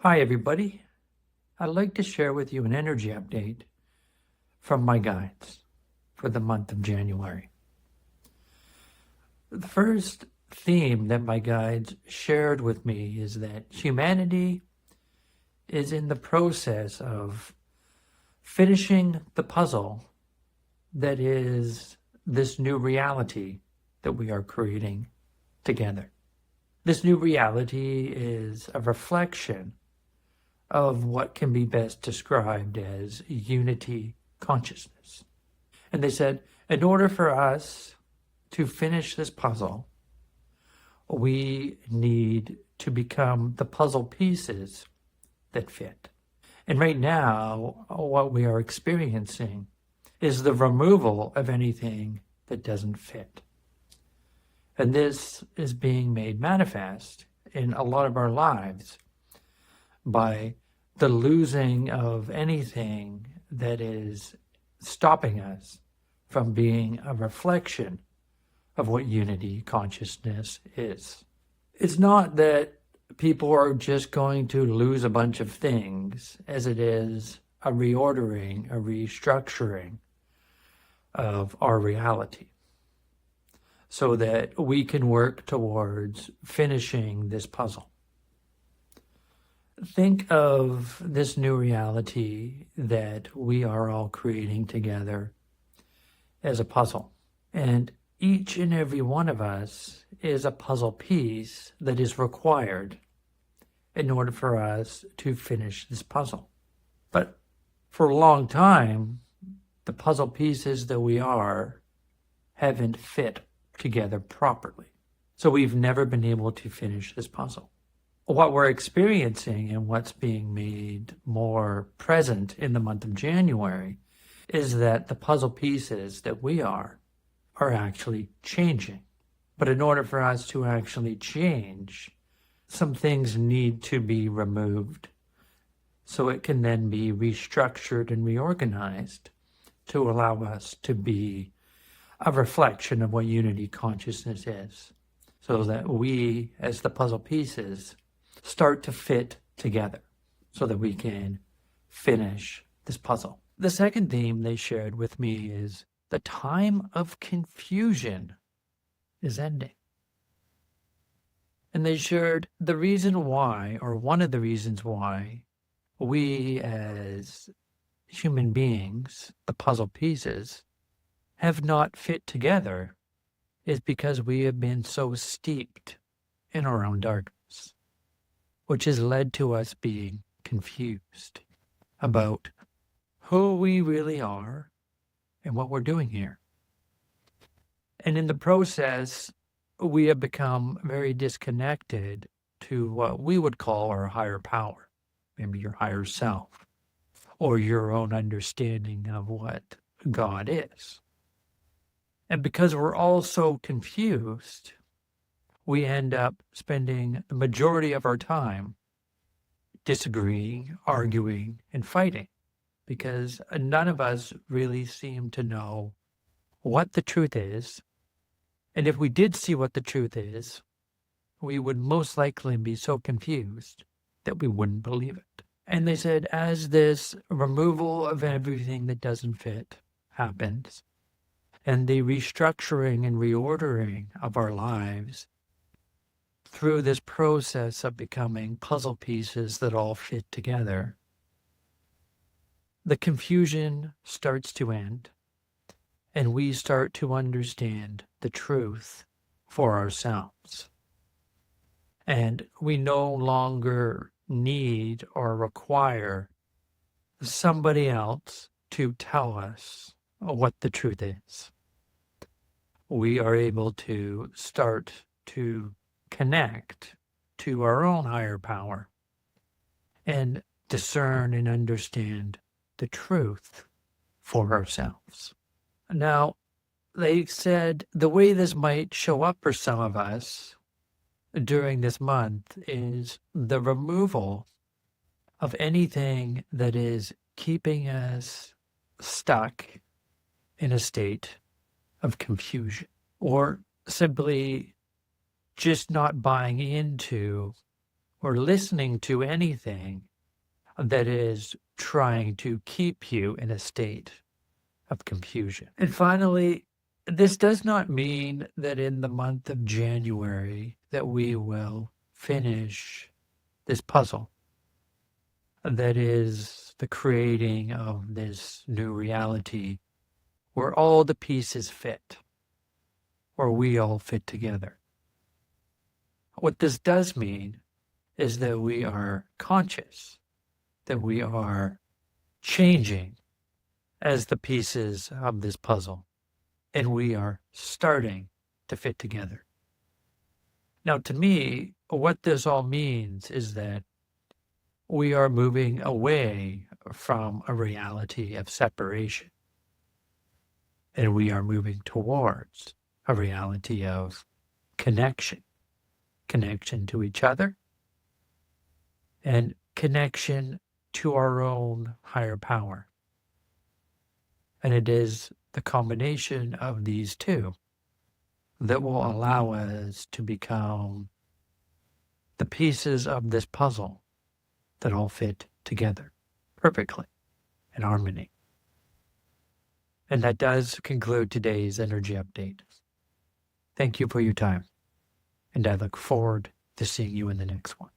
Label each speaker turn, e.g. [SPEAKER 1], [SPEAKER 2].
[SPEAKER 1] Hi, everybody. I'd like to share with you an energy update from my guides for the month of January. The first theme that my guides shared with me is that humanity is in the process of finishing the puzzle that is this new reality that we are creating together. This new reality is a reflection of what can be best described as unity consciousness. And they said, in order for us to finish this puzzle, we need to become the puzzle pieces that fit. And right now, what we are experiencing is the removal of anything that doesn't fit. And this is being made manifest in a lot of our lives by the losing of anything that is stopping us from being a reflection of what unity consciousness is. It's not that people are just going to lose a bunch of things, as it is a reordering, a restructuring of our reality, so that we can work towards finishing this puzzle. Think of this new reality that we are all creating together as a puzzle. And each and every one of us is a puzzle piece that is required in order for us to finish this puzzle. But for a long time, the puzzle pieces that we are haven't fit together properly. So we've never been able to finish this puzzle. What we're experiencing and what's being made more present in the month of January is that the puzzle pieces that we are actually changing. But in order for us to actually change, some things need to be removed so it can then be restructured and reorganized to allow us to be a reflection of what unity consciousness is, so that we, as the puzzle pieces, start to fit together so that we can finish this puzzle. The second theme they shared with me is the time of confusion is ending. And they shared the reason why, or one of the reasons why, we as human beings, the puzzle pieces, have not fit together is because we have been so steeped in our own darkness, which has led to us being confused about who we really are and what we're doing here. And in the process, we have become very disconnected to what we would call our higher power, maybe your higher self, or your own understanding of what God is. And because we're all so confused, we end up spending the majority of our time disagreeing, arguing, and fighting, because none of us really seem to know what the truth is. And if we did see what the truth is, we would most likely be so confused that we wouldn't believe it. And they said, as this removal of everything that doesn't fit happens, and the restructuring and reordering of our lives through this process of becoming puzzle pieces that all fit together, the confusion starts to end, and we start to understand the truth for ourselves. And we no longer need or require somebody else to tell us what the truth is. We are able to start to connect to our own higher power and discern and understand the truth for ourselves. Now, they said the way this might show up for some of us during this month is the removal of anything that is keeping us stuck in a state of confusion, or simply just not buying into or listening to anything that is trying to keep you in a state of confusion. And finally, this does not mean that in the month of January that we will finish this puzzle. That is the creating of this new reality where all the pieces fit, where we all fit together. What this does mean is that we are conscious, that we are changing as the pieces of this puzzle, and we are starting to fit together. Now, to me, what this all means is that we are moving away from a reality of separation, and we are moving towards a reality of connection to each other, and connection to our own higher power. And it is the combination of these two that will allow us to become the pieces of this puzzle that all fit together perfectly in harmony. And that does conclude today's energy update. Thank you for your time, and I look forward to seeing you in the next one.